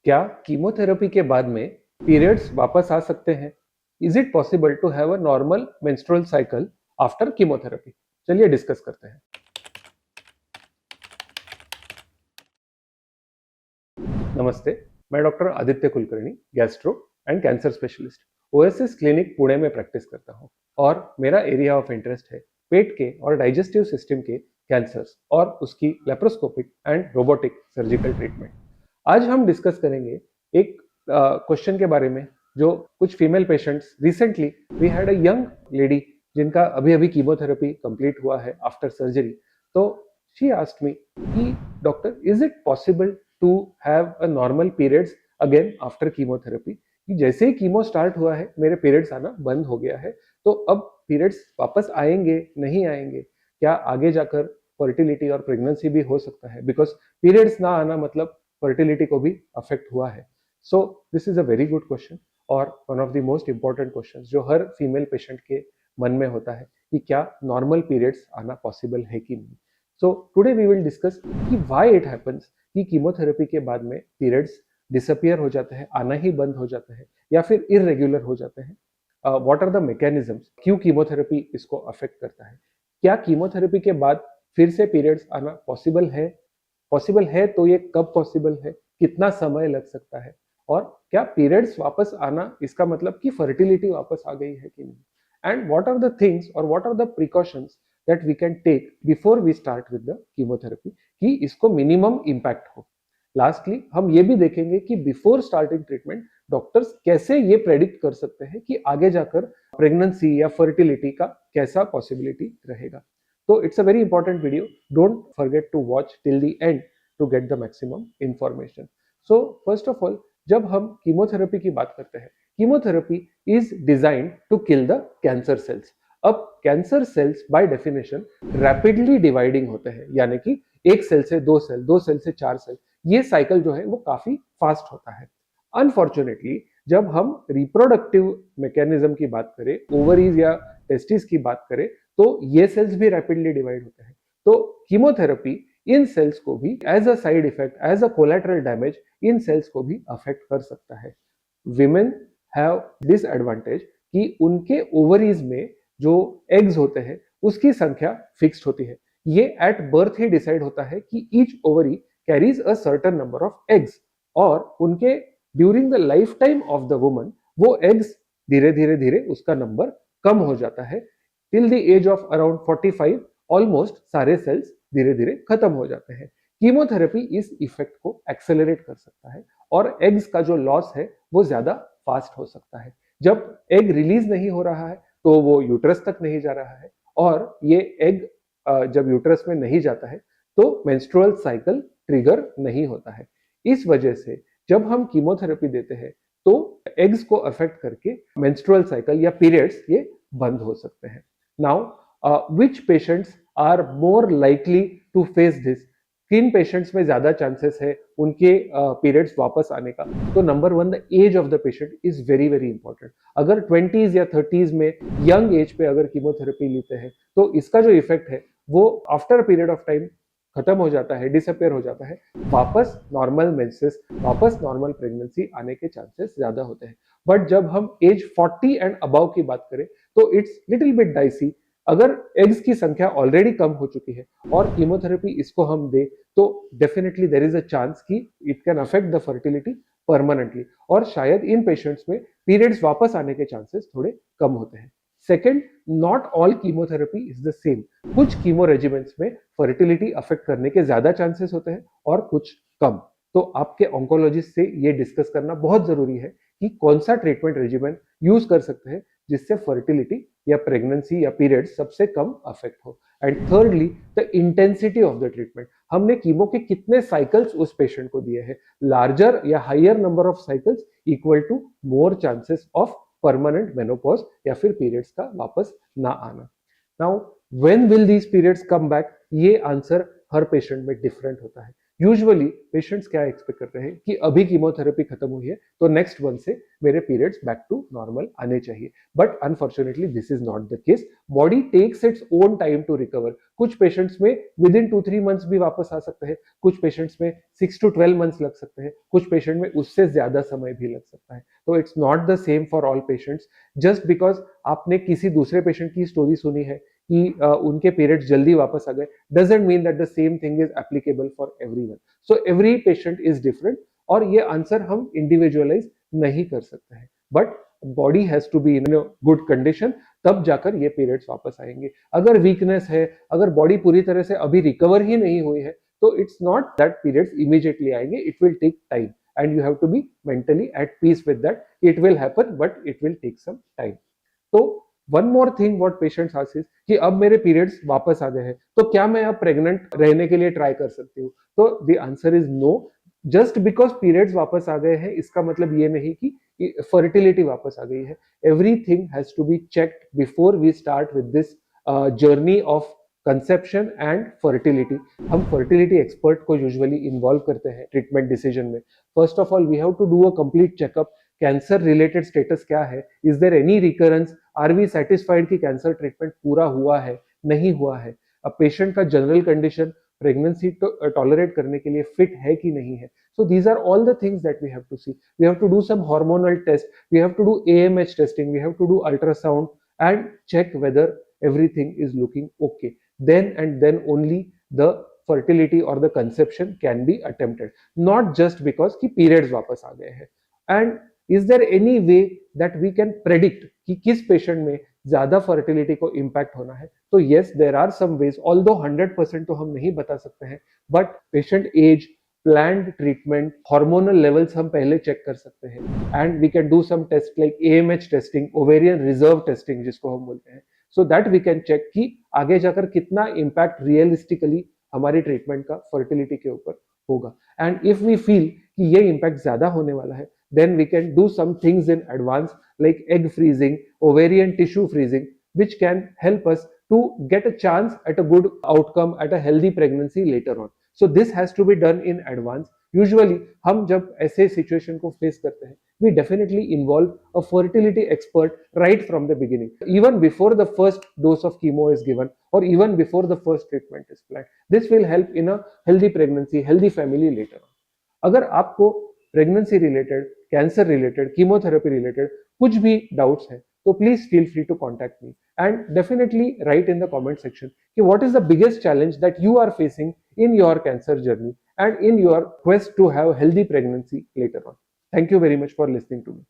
क्या कीमोथेरेपी के बाद में पीरियड्स वापस आ सकते हैं? Is it possible to have a normal menstrual cycle after chemotherapy? चलिए डिस्कस करते हैं। नमस्ते, मैं doctor Aditya Kulkarni, gastro and cancer specialist, OSS clinic Pune में प्रैक्टिस करता हूं और मेरा एरिया ऑफ इंटरेस्ट है पेट के और डाइजेस्टिव सिस्टम के कैंसर्स और उसकी laparoscopic and robotic surgical treatment. आज हम डिस्कस करेंगे एक क्वेश्चन के बारे में जो कुछ female patients recently we had a young lady जिनका अभी अभी कीमोथेरेपी कंप्लीट हुआ है आफ्टर सर्जरी। तो शी आस्क्ड मी कि doctor, is it possible to have a normal periods again after chemotherapy? कि जैसे ही कीमो स्टार्ट हुआ है मेरे पीरियड्स आना बंद हो गया है, तो अब पीरियड्स वापस आएंगे नहीं आएंगे? क्या आगे जाकर फर्टिलिटी और प्रेगनेंसी भी हो सकता है? बिकॉज पीरियड्स ना आना मतलब फर्टिलिटी को भी अफेक्ट हुआ है। So this is a very good question और one of the most important question जो हर फीमेल पेशेंट के मन में होता है कि क्या नॉर्मल पीरियड्स आना पॉसिबल है कि नहीं। So today we will discuss कि व्हाई इट हैपेंस कि कीमोथेरेपी के बाद में पीरियड्स डिसअपियर हो जाते हैं, आना ही बंद हो जाते हैं या फिर इरेगुलर हो जाते हैं। व्हाट आर द मैकेनिज्म्स, क्यों कीमोथेरेपी इसको अफेक्ट करता है? क्या कीमोथेरेपी के बाद फिर से पीरियड्स आना पॉसिबल है? पॉसिबल है तो ये कब पॉसिबल है, कितना समय लग सकता है, और क्या पीरियड्स वापस आना इसका मतलब कि फर्टिलिटी वापस आ गई है कि नहीं? And what are the things और what are the precautions that we can take before we start with the chemotherapy कि इसको मिनिमम इम्पैक्ट हो। लास्टली हम ये भी देखेंगे कि बिफोर स्टार्टिंग ट्रीटमेंट डॉक्टर्स कैसे ये प्रेडिक्ट कर सकते हैं कि आगे जाकर प्रेगनेंसी या फर्टिलिटी का कैसा पॉसिबिलिटी रहेगा। तो it's a very important video, don't forget to watch till the end to get the maximum information. So first of all, जब हम कीमोथेरेपी की बात करते हैं, chemotherapy is designed to kill the cancer cells. अब cancer cells by definition rapidly dividing होते हैं, यानी कि एक सेल से दो सेल, दो सेल से चार सेल, ये साइकिल जो है वो काफी फास्ट होता है। अनफॉर्चुनेटली जब हम रिप्रोडक्टिव मैकेनिज्म की बात करें, ओवरीज या टेस्टिस की बात करें, तो ये सेल्स भी रैपिडली डिवाइड होते हैं। तो कीमोथेरेपी इन सेल्स को भी as a side effect, as a collateral damage, इन सेल्स को भी अफेक्ट कर सकता है। विमेन हैव दिस एडवांटेज कि उनके ओवरीज में जो एग्स होते हैं उसकी संख्या फिक्स्ड होती है। ये एट बर्थ ही डिसाइड होता है कि each ovary carries a certain number of eggs, और उनके during the life time of the woman वो एग्स धीरे धीरे धीरे उसका नंबर कम हो जाता है। Till the age of around 45 almost सारे सेल्स धीरे धीरे खत्म हो जाते हैं। कीमोथेरेपी इस इफेक्ट को एक्सेलरेट कर सकता है और एग्स का जो लॉस है वो ज्यादा फास्ट हो सकता है। जब एग रिलीज नहीं हो रहा है तो वो यूट्रस तक नहीं जा रहा है, और ये एग जब यूट्रस में नहीं जाता है तो मेंस्ट्रुअल साइकिल ट्रिगर नहीं होता है। इस वजह से जब हम कीमोथेरेपी देते हैं तो एग्स को अफेक्ट करके मेंस्ट्रुअल साइकिल या पीरियड्स ये बंद हो सकते हैं। Now which patients are more likely to face this? किन पेशेंट्स में ज्यादा चांसेस है उनके पीरियड्स वापस आने का? तो number one, the age of the patient is very very important. अगर 20s या 30s में यंग एज पे अगर कीमोथेरेपी लेते हैं तो इसका जो इफेक्ट है वो आफ्टर पीरियड ऑफ टाइम खत्म हो जाता है, डिसअपियर हो जाता है। वापस नॉर्मल मेंसेस, वापस नॉर्मल प्रेगनेंसी आने के चांसेस ज्यादा होते हैं। बट जब हम एज 40 एंड अबव की बात करें तो इट्स लिटिल बिट डाइसी। अगर एग्स की संख्या ऑलरेडी कम हो चुकी है और कीमोथेरेपी इसको हम दे तो definitely there is a chance कि it can affect the fertility permanently, और शायद इन पेशेंट्स में पीरियड्स वापस आने के चांसेस थोड़े कम होते हैं। Second, not all chemotherapy is the same. कुछ कीमो रेजिमेंट्स में फर्टिलिटी अफेक्ट करने के ज्यादा चांसेस होते हैं और कुछ कम। तो आपके ऑन्कोलॉजिस्ट से ये डिस्कस करना बहुत जरूरी है कि कौन सा ट्रीटमेंट रेजिमेंट यूज कर सकते हैं जिससे फर्टिलिटी या प्रेगनेंसी या पीरियड सबसे कम अफेक्ट हो। And thirdly, the intensity of the treatment. हमने कीमो के कितने साइकिल्स उस पेशेंट को दिए हैं। लार्जर या higher number of cycles equal to more chances of permanent menopause या फिर पीरियड्स का वापस ना आना। Now when will these periods come back? ये आंसर हर पेशेंट में डिफरेंट होता है। यूजुअली पेशेंट्स क्या एक्सपेक्ट कर रहे हैं कि अभी कीमोथेरेपी खत्म हुई है तो नेक्स्ट मंथ से मेरे पीरियड्स बैक टू नॉर्मल आने चाहिए, but unfortunately this is not the case. Body takes its own time to recover. कुछ पेशेंट्स में विद इन 2-3 मंथ्स भी वापस आ सकते हैं, कुछ पेशेंट्स में 6 to 12 मंथ्स लग सकते हैं, कुछ पेशेंट में उससे ज्यादा समय भी लग सकता है। तो it's not the same for all patients. Just because आपने किसी दूसरे पेशेंट की स्टोरी सुनी है कि उनके पीरियड्स जल्दी वापस आ गए, doesn't mean that the same thing is applicable for everyone. So every patient is different और ये आंसर हम इंडिविजुअलाइज नहीं कर सकते हैं, but body has to be in good condition, तब जाकर ये पीरियड्स वापस आएंगे। अगर वीकनेस है, अगर बॉडी पूरी तरह से अभी रिकवर ही नहीं हुई है, तो it's not that periods immediately आएंगे, it will take time and you have to be mentally at peace with that. It will happen but it will take some time. तो one more thing what patients ask is कि अब मेरे periods वापस आ गए हैं तो क्या मैं अब प्रेग्नेंट रहने के लिए ट्राई कर सकती हूँ? तो the answer is no. Just because periods वापस आ गए हैं इसका मतलब ये नहीं कि फर्टिलिटी वापस आ गई है। Everything has to be checked before we start with this journey of conception and fertility. हम फर्टिलिटी एक्सपर्ट को यूजुअली इन्वॉल्व करते हैं ट्रीटमेंट डिसीजन में। First of all we have to do a complete checkup. Cancer related status क्या है, is there any recurrence, are we satisfied कि cancer treatment पूरा हुआ है, नहीं हुआ है। अब पेशेंट का जनरल कंडीशन प्रेगनेंसी टॉलरेट करने के लिए फिट है कि नहीं है। So these are all the things that we have to see. We have to do some hormonal test, we have to do AMH testing, we have to do ultrasound and check whether everything is looking okay. Then and then only the fertility or the conception can be attempted, not just because कि periods वापस आ गए हैं। And is there any way that we can predict कि किस patient में ज्यादा fertility को इम्पैक्ट होना है? तो yes, there are some ways, although 100% तो हम नहीं बता सकते हैं, but patient age, planned treatment, hormonal levels हम पहले चेक कर सकते हैं and we can do some test like AMH testing, ovarian reserve testing जिसको हम बोलते हैं, so that we can check कि आगे जाकर कितना इम्पैक्ट रियलिस्टिकली हमारी ट्रीटमेंट का फर्टिलिटी के ऊपर होगा। एंड इफ वी फील कि ये इम्पैक्ट ज्यादा होने वाला है, then we can do some things in advance like egg freezing, ovarian tissue freezing, which can help us to get a chance at a good outcome at a healthy pregnancy later on. So this has to be done in advance. Usually हम जब ऐसे situation को face करते हैं, we definitely involve a fertility expert right from the beginning, even before the first dose of chemo is given or even before the first treatment is planned. This will help in a healthy pregnancy, healthy family later on. अगर आपको pregnancy related, cancer related, chemotherapy related कुछ भी doubts हैं तो please feel free to contact me and definitely write in the comment section कि what is the biggest challenge that you are facing in your cancer journey and in your quest to have healthy pregnancy later on. Thank you very much for listening to me.